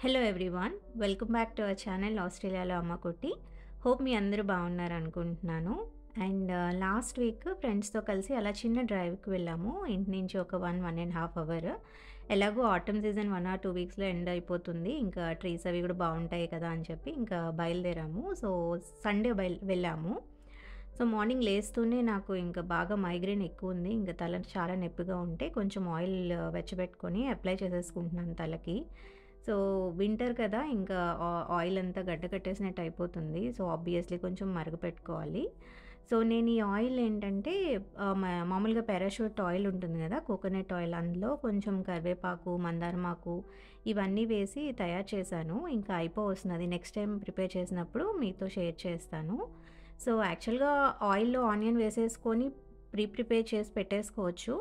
Hello everyone, welcome back to our channel ఆస్ట్రేలియాలో అమ్మ కుట్టి. హోప్ మీ అందరూ బాగున్నారు అనుకుంటున్నాను. అండ్ లాస్ట్ వీక్ ఫ్రెండ్స్తో కలిసి అలా చిన్న డ్రైవ్కి వెళ్ళాము. ఇంటి నుంచి ఒక 1.5 అవర్. ఎలాగో ఆటమ్ సీజన్ 1 or 2 వీక్స్లో ఎండ్ అయిపోతుంది, ఇంకా ట్రీస్ అవి కూడా బాగుంటాయి కదా అని చెప్పి ఇంకా బయలుదేరాము. సో సండే వెళ్ళాము. సో మార్నింగ్ లేస్తూనే నాకు ఇంకా బాగా మైగ్రేన్ ఎక్కువ ఉంది, ఇంకా తల చాలా నొప్పిగా ఉంటే కొంచెం ఆయిల్ వెచ్చబెట్టుకొని అప్లై చేసేసుకుంటున్నాను తలకి. సో వింటర్ కదా, ఇంకా ఆయిల్ అంతా గడ్డ కట్టేసినట్టు అయిపోతుంది. సో ఆబ్వియస్లీ కొంచెం మరగపెట్టుకోవాలి. సో నేను ఈ ఆయిల్ ఏంటంటే మామూలుగా పారాషూట్ ఆయిల్ ఉంటుంది కదా, కోకోనట్ ఆయిల్, అందులో కొంచెం కరివేపాకు, మందారమాకు ఇవన్నీ వేసి తయారు చేశాను. ఇంకా అయిపోవస్తున్నది. నెక్స్ట్ టైం ప్రిపేర్ చేసినప్పుడు మీతో షేర్ చేస్తాను. సో యాక్చువల్గా ఆయిల్లో ఆనియన్ వేసేసుకొని ప్రిపేర్ చేసి పెట్టేసుకోవచ్చు.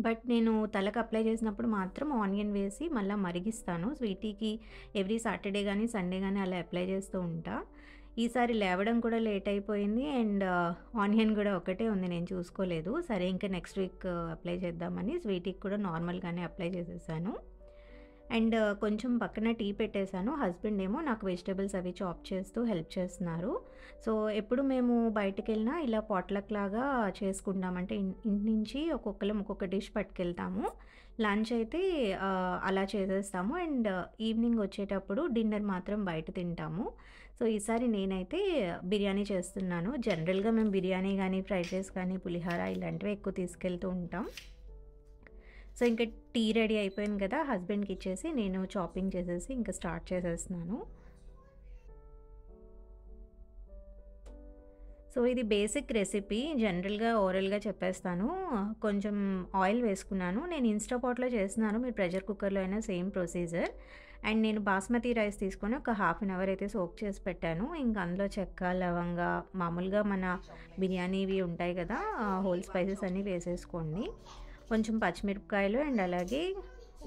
బట్ నేను తలకు అప్లై చేసినప్పుడు మాత్రం ఆనియన్ వేసి మళ్ళీ మరిగిస్తాను. స్వీటీకి ఎవ్రీ సాటర్డే కానీ సండే కానీ అలా అప్లై చేస్తూ ఉంటా. ఈసారి లేవడం కూడా లేట్ అయిపోయింది అండ్ ఆనియన్ కూడా ఒకటే ఉంది, నేను చూసుకోలేదు. సరే ఇంకా నెక్స్ట్ వీక్ అప్లై చేద్దామని స్వీటీకి కూడా నార్మల్గానే అప్లై చేసేసాను. అండ్ కొంచెం పక్కన టీ పెట్టేశాను. హస్బెండ్ ఏమో నాకు వెజిటేబుల్స్ అవి చాప్ చేస్తూ హెల్ప్ చేస్తున్నారు. సో ఎప్పుడు మేము బయటకు వెళ్ళినా ఇలా పాట్లక్ లాగా చేసుకుంటామంటే ఇంటి నుంచి ఒక్కొక్కరం ఒక్కొక్క డిష్ పట్టుకెళ్తాము. లంచ్ అయితే అలా చేసేస్తాము అండ్ ఈవినింగ్ వచ్చేటప్పుడు డిన్నర్ మాత్రం బయట తింటాము. సో ఈసారి నేనైతే బిర్యానీ చేస్తున్నాను. జనరల్గా మేము బిర్యానీ కానీ, ఫ్రైడ్ రైస్ కానీ, పులిహోర ఇలాంటివి ఎక్కువ తీసుకెళ్తూ ఉంటాం. సో ఇంకా టీ రెడీ అయిపోయింది కదా, హస్బెండ్కి ఇచ్చేసి నేను చాపింగ్ చేసేసి ఇంకా స్టార్ట్ చేసేస్తున్నాను. సో ఇది బేసిక్ రెసిపీ, జనరల్గా ఓరల్గా చెప్పేస్తాను. కొంచెం ఆయిల్ వేసుకున్నాను. నేను ఇన్స్టాపాట్లో చేస్తున్నాను, మీరు ప్రెషర్ కుక్కర్లో అయినా సేమ్ ప్రొసీజర్. అండ్ నేను బాస్మతి రైస్ తీసుకొని ఒక 1/2 hour అయితే సోక్ చేసి పెట్టాను. ఇంకా అందులో చెక్క, లవంగా, మామూలుగా మన బిర్యానీవి ఉంటాయి కదా, హోల్ స్పైసెస్ అన్నీ వేసేసుకోండి. కొంచెం పచ్చిమిరపకాయలు అండ్ అలాగే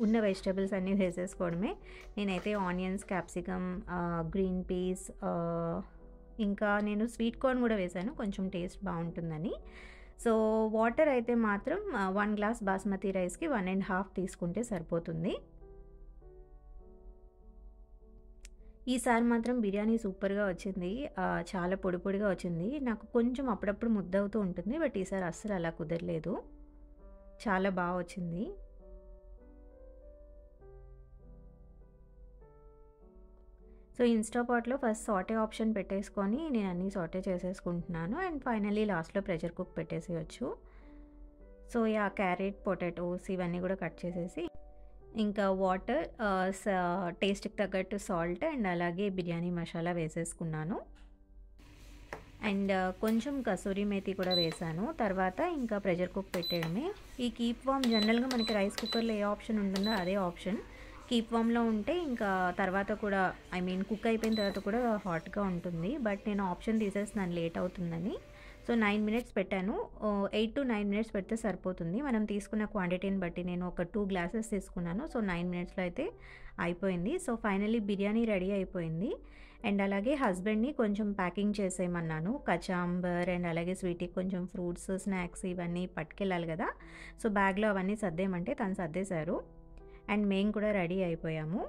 ఉన్న వెజిటేబుల్స్ అన్నీ వేసేసుకోవడమే. నేనైతే ఆనియన్స్, క్యాప్సికమ్, గ్రీన్ పీస్, ఇంకా నేను స్వీట్ కార్న్ కూడా వేసాను, కొంచెం టేస్ట్ బాగుంటుందని. సో వాటర్ అయితే మాత్రం 1 glass బాస్మతి రైస్కి 1.5 తీసుకుంటే సరిపోతుంది. ఈసారి మాత్రం బిర్యానీ సూపర్గా వచ్చింది. చాలా పొడి పొడిగా వచ్చింది. నాకు కొంచెం అప్పుడప్పుడు ముద్దవుతూ ఉంటుంది, బట్ ఈసారి అస్సలు అలా కుదరలేదు. చాలా బాగా వచ్చింది. సో ఇన్స్టాపాట్లో ఫస్ట్ సాటే ఆప్షన్ పెట్టేసుకొని నేను అన్నీ సాటే చేసేసుకుంటున్నాను అండ్ ఫైనల్లీ లాస్ట్లో ప్రెషర్ కుక్ పెట్టేసేయచ్చు. సో క్యారెట్, పొటాటోస్ ఇవన్నీ కూడా కట్ చేసేసి ఇంకా వాటర్, టేస్ట్కి తగ్గట్టు సాల్ట్ అండ్ అలాగే బిర్యానీ మసాలా వేసేసుకున్నాను. అండ్ కొంచెం కసూరి మేతి కూడా వేసాను. తర్వాత ఇంకా ప్రెషర్ కుక్ పెట్టేయడమే. ఈ కీప్ వామ్ జనరల్గా మనకి రైస్ కుక్కర్లో ఏ ఆప్షన్ ఉంటుందో అదే ఆప్షన్. కీప్ వామ్లో ఉంటే ఇంకా తర్వాత కూడా కుక్ అయిపోయిన తర్వాత కూడా హాట్గా ఉంటుంది. బట్ నేను ఆప్షన్ తీసేస్తున్నాను లేట్ అవుతుందని. సో 9 minutes పెట్టాను. 8 to 9 minutes పెడితే సరిపోతుంది. మనం తీసుకున్న క్వాంటిటీని బట్టి నేను ఒక 2 glasses తీసుకున్నాను. సో 9 minutesలో అయితే అయిపోయింది. సో ఫైనల్లీ బిర్యానీ రెడీ అయిపోయింది. అండ్ అలాగే హస్బెండ్ని కొంచెం ప్యాకింగ్ చేసేయమన్నాను. కచాంబర్ అండ్ అలాగే స్వీట్కి కొంచెం ఫ్రూట్స్, స్నాక్స్ ఇవన్నీ పట్టుకెళ్ళాలి కదా. సో బ్యాగ్లో అవన్నీ సర్దేయమంటే తను సర్దేశారు అండ్ మేము కూడా రెడీ అయిపోయాము.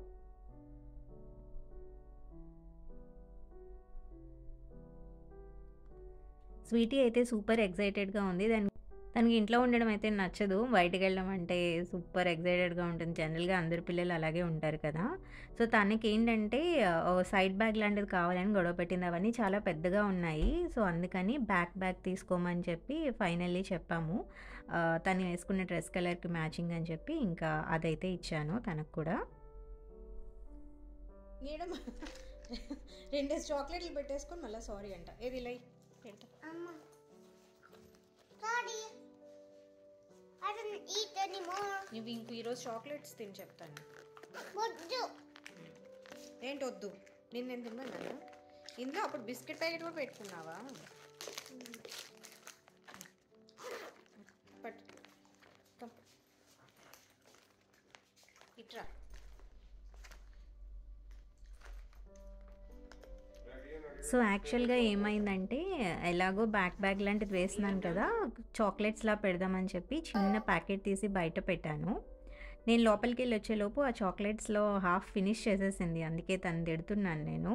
స్వీటీ అయితే సూపర్ ఎక్సైటెడ్గా ఉంది. తనకి ఇంట్లో ఉండడం అయితే నచ్చదు, బయటకు వెళ్ళడం అంటే సూపర్ ఎక్సైటెడ్గా ఉంటుంది. జనరల్గా అందరి పిల్లలు అలాగే ఉంటారు కదా. సో తనకి ఏంటంటే సైడ్ బ్యాగ్ లాంటిది కావాలని గొడవ పెట్టింది. అవన్నీ చాలా పెద్దగా ఉన్నాయి. సో అందుకని బ్యాగ్ తీసుకోమని చెప్పి ఫైనల్లీ చెప్పాము. తను వేసుకున్న డ్రెస్ కలర్కి మ్యాచింగ్ అని చెప్పి ఇంకా అదైతే ఇచ్చాను తనకు కూడా. 2 చాక్లెట్లు పెట్టేసుకొని మళ్ళీ సారీ అంట. ఏది లై పెడతా. నువ్వు ఇంక ఈరోజు చాక్లెట్స్ తిని చెప్తాను. ఏంటి వద్దు, నేను తిన్నాను. ఇందులో అప్పుడు బిస్కెట్ ప్యాకెట్ కూడా పెట్టుకున్నావా? పట్టు ఇట్రా. సో యాక్చువల్గా ఏమైందంటే ఎలాగో బ్యాగ్ లాంటిది వేస్తున్నాను కదా, చాక్లెట్స్లా పెడదామని చెప్పి చిన్న ప్యాకెట్ తీసి బయట పెట్టాను. నేను లోపలికెళ్ళి వచ్చేలోపు ఆ చాక్లెట్స్‌లో హాఫ్ ఫినిష్ చేసేసింది. అందుకే తనని తిడుతున్నాను నేను.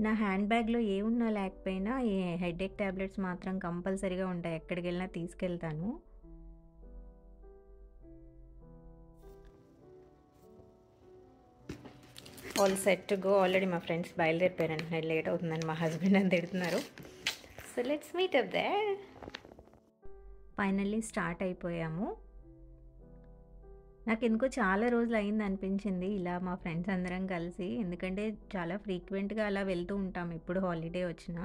నా హ్యాండ్ బ్యాగ్‌లో ఏమున్నా లేకపోయినా ఈ హెడేక్ టాబ్లెట్స్ మాత్రం కంపల్సరీగా ఉంటాయి. ఎక్కడికెళ్ళినా తీసుకెళ్తాను. All set to go. Already మా ఫ్రెండ్స్ బయలుదేరిపోయారంట. లేట్ అవుతుందని మా హస్బెండ్ అని తిడుతున్నారు. So let's meet up there. Finally start అయిపోయాము. నాకెందుకో చాలా రోజులు అయింది అనిపించింది ఇలా మా ఫ్రెండ్స్ అందరం కలిసి. ఎందుకంటే చాలా ఫ్రీక్వెంట్‌గా అలా వెళ్తూ ఉంటాం ఎప్పుడు హాలిడే వచ్చినా.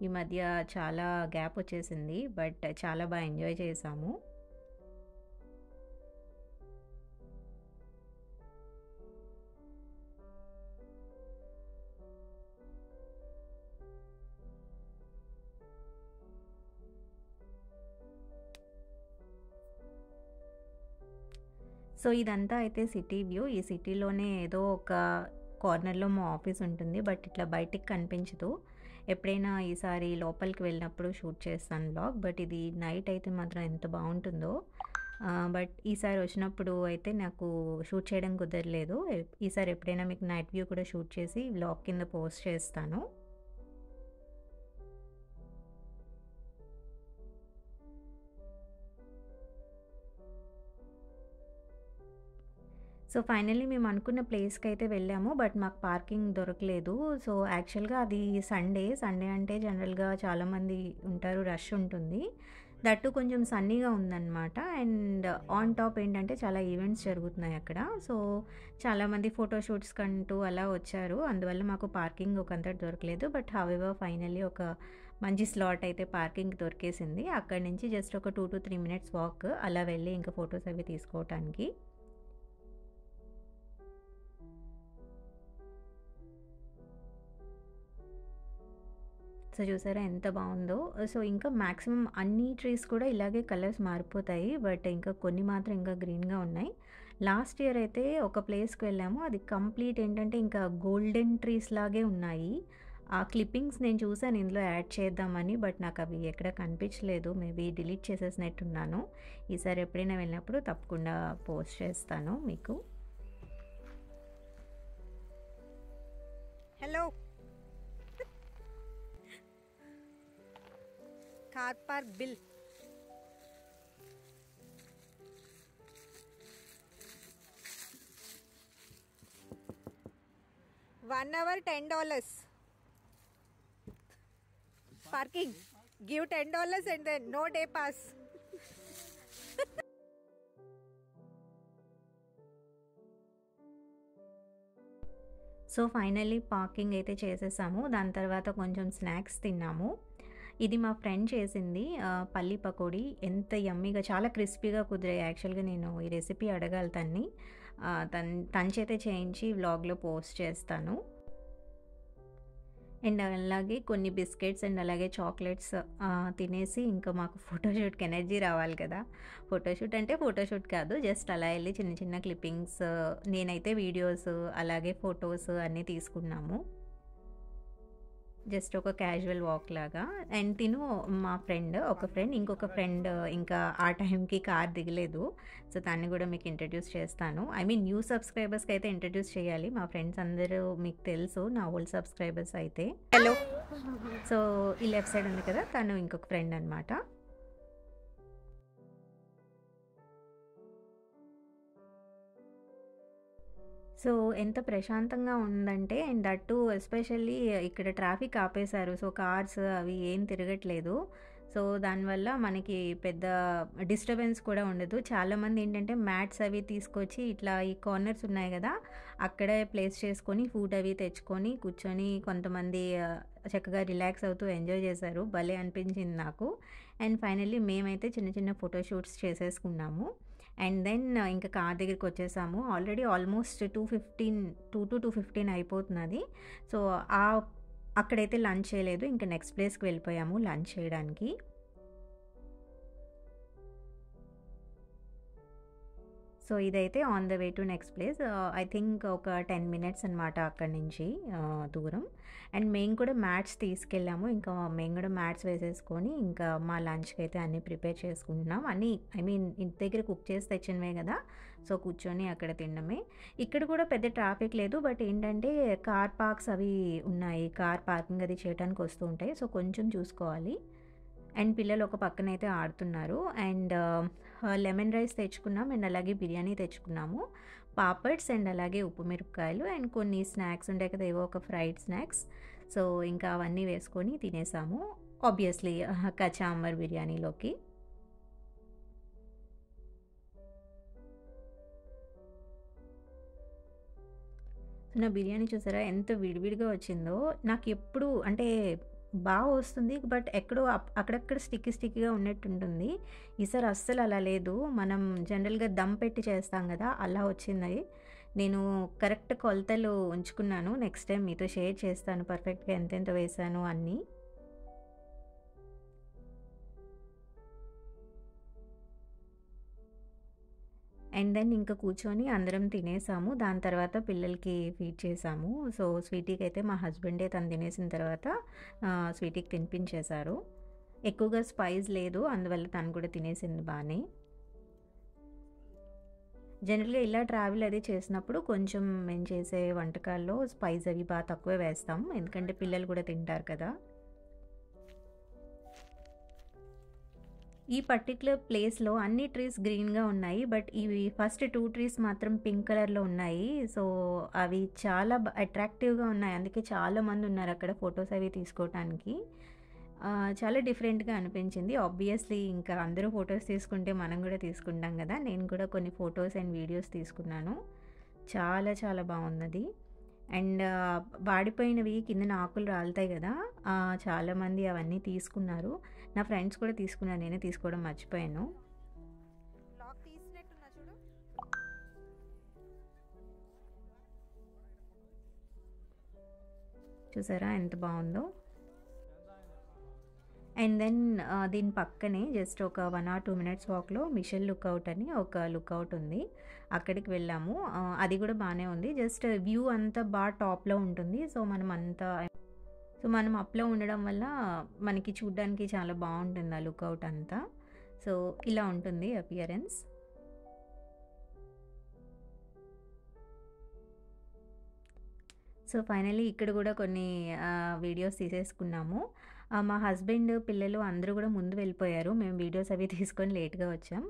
ఈ మధ్య చాలా గ్యాప్ వచ్చేసింది. బట్ చాలా ఎంజాయ్ చేశాము. సో ఇదంతా అయితే సిటీ వ్యూ. ఈ సిటీలోనే ఏదో ఒక కార్నర్‌లో మా ఆఫీస్ ఉంటుంది. బట్ ఇట్లా బయటికి కనిపించదు. ఎప్పుడైనా ఈసారి లోపలికి వెళ్ళినప్పుడు షూట్ చేస్తాను వ్లాగ్. బట్ ఇది నైట్ అయితే మాత్రం ఎంత బావుంటుందో. బట్ ఈసారి వచ్చినప్పుడు అయితే నాకు షూట్ చేయడం కుదరలేదు. ఈసారి ఎప్పుడైనా మీకు నైట్ వ్యూ కూడా షూట్ చేసి వ్లాగ్ కింద పోస్ట్ చేస్తాను. సో ఫైనల్లీ మేము అనుకున్న ప్లేస్‌కైతే వెళ్ళాము. బట్ మాకు పార్కింగ్ దొరకలేదు. సో యాక్చువల్‌గా అది సండే. సండే అంటే జనరల్‌గా చాలామంది ఉంటారు. రష్ ఉంటుంది. దట్ టూ కొంచెం సన్నీగా ఉందన్నమాట. అండ్ ఆన్ టాప్ ఏంటంటే చాలా ఈవెంట్స్ జరుగుతున్నాయి అక్కడ. సో చాలామంది ఫోటోషూట్స్‌కంటూ అలా వచ్చారు. అందువల్ల మాకు పార్కింగ్ ఒకంతటి దొరకలేదు. బట్ హౌఎవర్ ఫైనల్లీ ఒక మంచి స్లాట్ అయితే పార్కింగ్‌కి దొరికేసింది. అక్కడి నుంచి జస్ట్ ఒక 2-3 మినిట్స్ వాక్ అలా వెళ్ళి ఇంకా ఫోటోస్ అవి తీసుకోవటానికి. సో చూసారా ఎంత బావుందో. సో ఇంకా మాక్సిమం అన్ని ట్రీస్ కూడా ఇలాగే కలర్స్ మారిపోతాయి. బట్ ఇంకా కొన్ని మాత్రం ఇంకా గ్రీన్‌గా ఉన్నాయి. లాస్ట్ ఇయర్ అయితే ఒక ప్లేస్‌కి వెళ్ళాము. అది కంప్లీట్ ఏంటంటే ఇంకా గోల్డెన్ ట్రీస్ లాగే ఉన్నాయి. ఆ క్లిప్పింగ్స్ నేను చూసాను ఇందులో యాడ్ చేద్దామని. బట్ నాకు అవి ఎక్కడ కనిపించలేదు. మేబీ డిలీట్ చేసేసినట్టున్నాను. ఈసారి ఎప్పుడైనా వెళ్ళినప్పుడు తప్పకుండా పోస్ట్ చేస్తాను మీకు. Hello car park bill. $1 hour $10. Parking. Give $10 and then no day pass. So finally parking అయితే చేసేసాము. దాని తర్వాత కొంచెం స్నాక్స్ తిన్నాము. ఇది మా ఫ్రెండ్ చేసింది పల్లి పకోడీ. ఎంత యమ్మీగా చాలా క్రిస్పీగా కుదిరాయి. యాక్చువల్‌గా నేను ఈ రెసిపీ అడగాలి తన్ని. తన చేతే చేయించి వ్లాగ్‌లో పోస్ట్ చేస్తాను. అండ్ అలాగే కొన్ని బిస్కెట్స్ అండ్ అలాగే చాక్లెట్స్ తినేసి ఇంకా మాకు ఫోటోషూట్‌కి ఎనర్జీ రావాలి కదా! ఫోటోషూట్ అంటే ఫోటోషూట్ కాదు. జస్ట్ అలా ఎళ్లి చిన్న చిన్న క్లిప్పింగ్స్ నేనైతే వీడియోస్ అలాగే ఫోటోస్ అన్నీ తీసుకున్నాము. జస్ట్ ఒక క్యాజువల్ వాక్ లాగా. అండ్ తిను మా ఫ్రెండ్, ఒక ఫ్రెండ్, ఇంకొక ఫ్రెండ్ ఇంకా ఆ టైంకి కార్ దిగలేదు. సో తన్ని కూడా మీకు ఇంట్రడ్యూస్ చేస్తాను. ఐ మీన్ న్యూ సబ్స్క్రైబర్స్‌కి అయితే ఇంట్రడ్యూస్ చేయాలి. మా ఫ్రెండ్స్ అందరూ మీకు తెలుసు. నా ఓల్డ్ సబ్స్క్రైబర్స్ అయితే. హలో. సో ఈ లెఫ్ట్ సైడ్ ఉంది కదా! తను ఇంకొక ఫ్రెండ్ అనమాట. సో ఎంత ప్రశాంతంగా ఉందంటే అండ్ దట్ టూ ఎస్పెషల్లీ ఇక్కడ ట్రాఫిక్ ఆపేశారు. సో కార్స్ అవి ఏం తిరగట్లేదు. సో దానివల్ల మనకి పెద్ద డిస్టర్బెన్స్ కూడా ఉండదు. చాలామంది ఏంటంటే మ్యాట్స్ అవి తీసుకొచ్చి ఇట్లా ఈ కార్నర్స్ ఉన్నాయి కదా! అక్కడే ప్లేస్ చేసుకొని ఫుడ్ అవి తెచ్చుకొని కూర్చొని కొంతమంది చక్కగా రిలాక్స్ అవుతూ ఎంజాయ్ చేశారు. భలే అనిపించింది నాకు. అండ్ ఫైనల్లీ మేమైతే చిన్న చిన్న ఫోటోషూట్స్ చేసేసుకున్నాము. అండ్ దెన్ ఇంకా కార్ దగ్గరికి వచ్చేసాము. Already almost 2-2:15 అయిపోతున్నది. సో అక్కడైతే లంచ్ చేయలేదు. ఇంకా నెక్స్ట్ ప్లేస్‌కి వెళ్ళిపోయాము లంచ్ చేయడానికి. సో, ఇదైతే on the way to next place. I think ఒక 10 మినిట్స్ అనమాట అక్కడి నుంచి దూరం. అండ్ మేము కూడా మ్యాట్స్ తీసుకెళ్ళాము. ఇంకా మేము కూడా మ్యాట్స్ వేసేసుకొని ఇంకా మా లంచ్‌కైతే అన్నీ ప్రిపేర్ చేసుకుంటున్నాం. అన్నీ ఐ మీన్ ఇంటి దగ్గర కుక్ చేసి తెచ్చినవే కదా! సో, కూర్చొని అక్కడ తినడమే. ఇక్కడ కూడా పెద్ద ట్రాఫిక్ లేదు. బట్ ఏంటంటే కార్ పార్క్స్ అవి ఉన్నాయి. కార్ పార్కింగ్ అది చేయడానికి వస్తూ ఉంటాయి. సో, కొంచెం చూసుకోవాలి. అండ్ పిల్లలు ఒక పక్కనైతే ఆడుతున్నారు. అండ్ లెమన్ రైస్ తెచ్చుకున్నాం. అండ్ అలాగే బిర్యానీ తెచ్చుకున్నాము. పాపడ్స్ అండ్ అలాగే ఉప్పు మిరపకాయలు అండ్ కొన్ని స్నాక్స్ ఉంటాయి కదా! ఏవో ఒక ఫ్రైడ్ స్నాక్స్. సో, ఇంకా అవన్నీ వేసుకొని తినేసాము. ఆబ్వియస్లీ కచాంబర్ బిర్యానీలోకి. నా బిర్యానీ చూసారా ఎంత విడివిడిగా వచ్చిందో! నాకెప్పుడు అంటే వస్తుంది. బట్ ఎక్కడో అక్కడక్కడ స్టిక్కీగా ఉన్నట్టుంటుంది. ఈసారి అస్సలు అలా లేదు. మనం జనరల్‌గా దమ్ పెట్టి చేస్తాం గదా! అలా వచ్చింది. నేను కరెక్ట్ కొలతలు ఉంచుకున్నాను. నెక్స్ట్ టైమ్ మీతో షేర్ చేస్తాను పర్ఫెక్ట్‌గా ఎంతెంత వేశాను అన్నీ. అండ్ దెన్ ఇంకా కూర్చొని అందరం తినేసాము. దాని తర్వాత పిల్లలకి ఫీడ్ చేసాము. సో, స్వీటీకైతే మా హస్బెండే తను తినేసిన తర్వాత స్వీటీకి తినిపించేశారు. ఎక్కువగా స్పైస్ లేదు. అందువల్ల తను కూడా తినేసింది బానే. జనరల్‌గా ఇలా ట్రావెల్ అది చేసినప్పుడు కొంచెం మేము చేసే వంటకాల్లో స్పైస్ అవి తక్కువే వేస్తాం. ఎందుకంటే పిల్లలు కూడా తింటారు కదా! ఈ పర్టిక్యులర్ ప్లేస్‌లో అన్ని ట్రీస్ గ్రీన్‌గా ఉన్నాయి. బట్ ఇవి ఫస్ట్ 2 ట్రీస్ మాత్రం పింక్ కలర్‌లో ఉన్నాయి. సో, అవి చాలా అట్రాక్టివ్‌గా ఉన్నాయి. అందుకే చాలామందున్నారక్కడ ఫోటోస్ అవి తీసుకోవటానికి. చాలా డిఫరెంట్‌గా అనిపించింది. ఆబ్వియస్లీ ఇంకా అందరూ ఫోటోస్ తీసుకుంటే మనం కూడా తీసుకుంటాం కదా! నేను కూడా కొన్ని ఫోటోస్ అండ్ వీడియోస్ తీసుకున్నాను. చాలా చాలా బావున్నది. అండ్ వాడిపోయినవి కిందన ఆకులు రాలుతాయి కదా! చాలామంది అవన్నీ తీసుకున్నారు. నా ఫ్రెండ్స్ కూడా తీసుకున్నారు. నేనే తీసుకోవడం మర్చిపోయాను. లాక్ తీసినట్టున్నా చూడు. చూసారా ఎంత బావుందో? అండ్ దెన్ దీని పక్కనే జస్ట్ ఒక 1 ఆర్ 2 మినిట్స్ వాక్‌లో మిషెల్ లుకౌట్ అని ఒక లుకౌట్ ఉంది. అక్కడికి వెళ్ళాము. అది కూడా బానే ఉంది. జస్ట్ వ్యూ అంతా టాప్‌లో ఉంటుంది. సో, మనం అప్‌లో ఉండడం వల్ల మనకి చూడ్డానికి చాలా బావుంటుంది ఆ లుకౌట్ అంతా. సో, ఇలా ఉంటుంది అపియరెన్స్. సో, ఫైనల్లీ ఇక్కడ కూడా కొన్ని వీడియోస్ తీసేసుకున్నాము. మా హస్బెండ్, పిల్లలు అందరూ కూడా ముందు వెళ్ళిపోయారు. మేము వీడియోస్ అవి తీసుకొని లేట్‌గా వచ్చాం.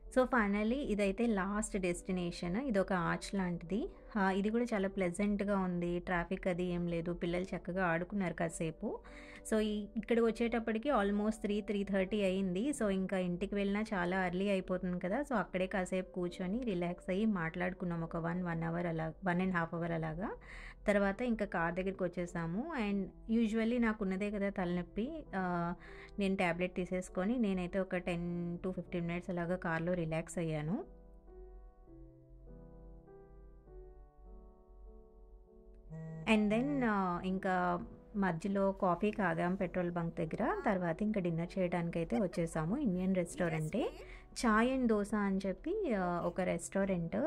సో, ఫైనల్లీ ఇదైతే లాస్ట్ డెస్టినేషన్. ఇదొక ఆర్చ్ లాంటిది. ఇది కూడా చాలా ప్లెజెంట్‌గా ఉంది. ట్రాఫిక్ అది ఏం లేదు. పిల్లలు చక్కగా ఆడుకున్నారు కాసేపు. సో, ఇక్కడికి వచ్చేటప్పటికి ఆల్మోస్ట్ 3:30 అయింది. సో, ఇంకా ఇంటికి వెళ్ళినా చాలా ఎర్లీ అయిపోతుంది కదా! సో, అక్కడే కాసేపు కూర్చొని రిలాక్స్ అయ్యి మాట్లాడుకున్నాం ఒక 1 అవర్ అలా 1 ½ అవర్ అలాగా. తర్వాత ఇంకా కార్ దగ్గరికి వచ్చేసాము. అండ్ యూజువల్లీ నాకున్నదే కదా తలనొప్పి. నేను టాబ్లెట్ తీసేసుకొని నేనైతే ఒక 10-15 మినిట్స్ అలాగా కార్‌లో రిలాక్స్ అయ్యాను. అండ్ దెన్ ఇంకా మధ్యలో కాఫీకి ఆగాం పెట్రోల్ బంక్ దగ్గర. తర్వాత ఇంకా డిన్నర్ చేయడానికైతే వచ్చేసాము. ఇండియన్ రెస్టారెంటే. చాయ్ అండ్ దోస అని చెప్పి ఒక రెస్టారెంట్.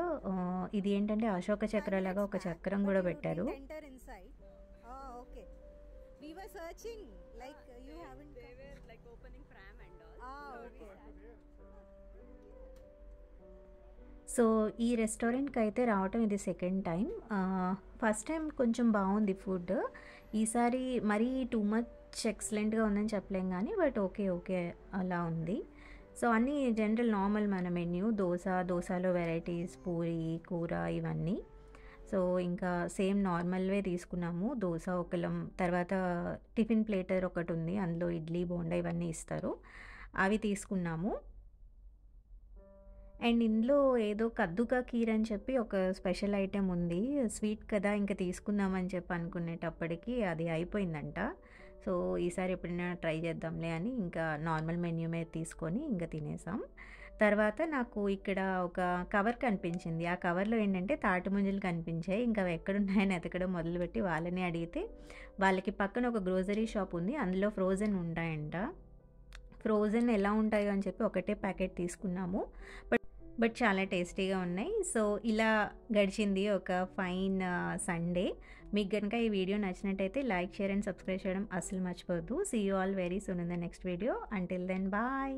ఇది ఏంటంటే అశోక చక్రలాగా ఒక చక్రం కూడా పెట్టారు. Enter inside. Oh, okay. We were searching like you haven't. They were like opening pram and all. Ah, So we okay. So, ఈ రెస్టారెంట్‌కి అయితే రావటం ఇది సెకండ్ టైమ్. ఫస్ట్ టైం కొంచెం బావుంది ఫుడ్. ఈసారి మరీ టూ మచ్ ఎక్సలెంట్‌గా ఉందని చెప్పలేం గానీ, బట్ ఓకే అలా ఉంది. సో, అన్నీ జనరల్ నార్మల్ మన మెన్యూ దోసలో వెరైటీస్, పూరి, కూర ఇవన్నీ. సో, ఇంకా సేమ్ నార్మల్‌వే తీసుకున్నాము. దోస ఒకలం, తర్వాత టిఫిన్ ప్లేటర్ ఒకటుంది. అందులో ఇడ్లీ, బోండా ఇవన్నీ ఇస్తారు. అవి తీసుకున్నాము. అండ్ ఇందులో ఏదో కద్దు కా ఖీర్ అని చెప్పి ఒక స్పెషల్ ఐటెమ్ ఉంది. స్వీట్ కదా! ఇంక తీసుకుందామని చెప్పి అనుకునేటప్పటికి అది అయిపోయిందంట. సో, ఈసారి ఎప్పుడైనా ట్రై చేద్దాంలే అని ఇంకా నార్మల్ మెన్యూ మీద తీసుకొని ఇంక తినేసాం. తర్వాత నాకు ఇక్కడ ఒక కవర్ కనిపించింది. ఆ కవర్‌లో ఏంటంటే తాటి ముంజలు కనిపించాయి. ఇంకా అవి ఎక్కడున్నాయని ఎతకడం మొదలుపెట్టి వాళ్ళని అడిగితే, వాళ్ళకి పక్కన ఒక గ్రోసరీ షాప్ ఉంది. అందులో ఫ్రోజెన్ ఉంటాయంట. ఫ్రోజెన్ ఎలా ఉంటాయో అని చెప్పి ఒకటే ప్యాకెట్ తీసుకున్నాము. బట్ చాలా టేస్టీగా ఉన్నాయి. సో, ఇలా గడిచింది ఒక ఫైన్ సండే. మీకు గనుక ఈ వీడియో నచ్చినట్టయితే లైక్, షేర్ అండ్ సబ్స్క్రైబ్ చేయడం అస్సలు మర్చిపోవద్దు. See you all very soon in the next video. Until then bye.